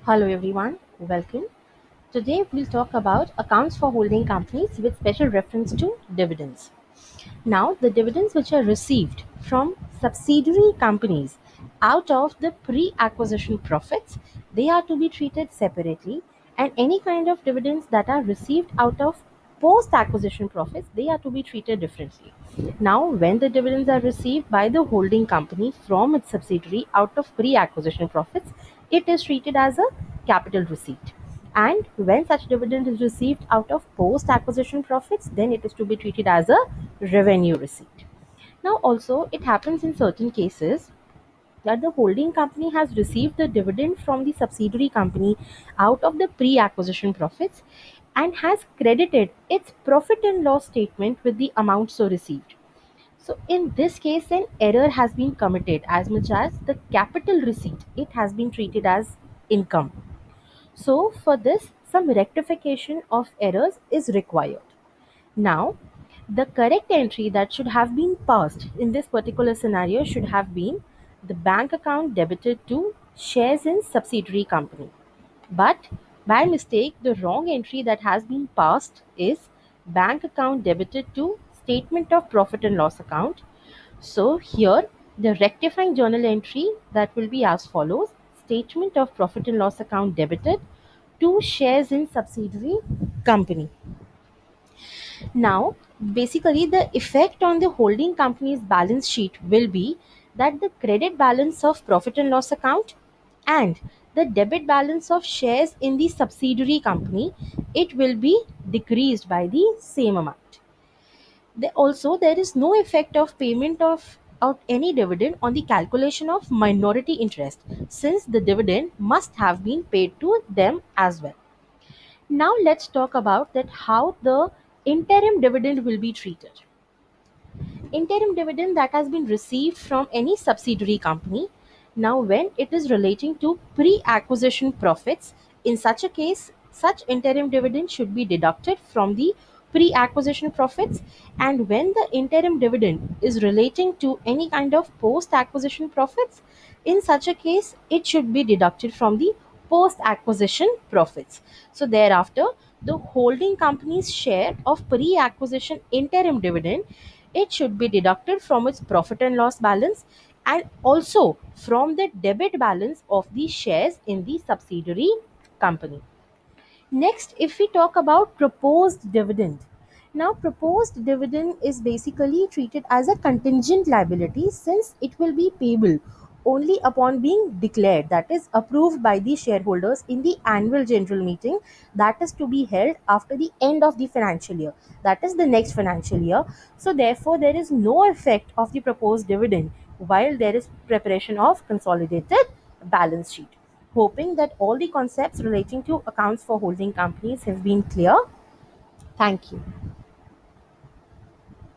Hello everyone, welcome. Today we'll talk about accounts for holding companies with special reference to dividends. Now, the dividends which are received from subsidiary companies out of the pre-acquisition profits, they are to be treated separately, and any kind of dividends that are received out of post-acquisition profits, they are to be treated differently. Now, when the dividends are received by the holding company from its subsidiary out of pre-acquisition profits, it is treated as a capital receipt. And when such dividend is received out of post acquisition profits, then it is to be treated as a revenue receipt. Now, also, it happens in certain cases that the holding company has received the dividend from the subsidiary company out of the pre acquisition profits and has credited its profit and loss statement with the amount so received. So, in this case, an error has been committed as much as the capital receipt, it has been treated as income. So, for this, some rectification of errors is required. Now, the correct entry that should have been passed in this particular scenario should have been the bank account debited to shares in subsidiary company. But by mistake, the wrong entry that has been passed is bank account debited to statement of profit and loss account. So here the rectifying journal entry that will be as follows: statement of profit and loss account debited to shares in subsidiary company. Now, basically, the effect on the holding company's balance sheet will be that the credit balance of profit and loss account and the debit balance of shares in the subsidiary company, it will be decreased by the same amount. There is no effect of payment of any dividend on the calculation of minority interest, since the dividend must have been paid to them as well. Now let's talk about that how the interim dividend will be treated. Interim dividend that has been received from any subsidiary company. Now, when it is relating to pre acquisition profits, in such a case, such interim dividend should be deducted from the pre acquisition profits. And when the interim dividend is relating to any kind of post acquisition profits, in such a case, it should be deducted from the post acquisition profits. So, thereafter, the holding company's share of pre acquisition interim dividend, it should be deducted from its profit and loss balance and also from the debit balance of the shares in the subsidiary company. Next, if we talk about proposed dividend. Now, proposed dividend is basically treated as a contingent liability since it will be payable only upon being declared, that is approved by the shareholders in the annual general meeting that is to be held after the end of the financial year, that is the next financial year. So therefore there is no effect of the proposed dividend while there is preparation of consolidated balance sheet. Hoping that all the concepts relating to accounts for holding companies have been clear. Thank you.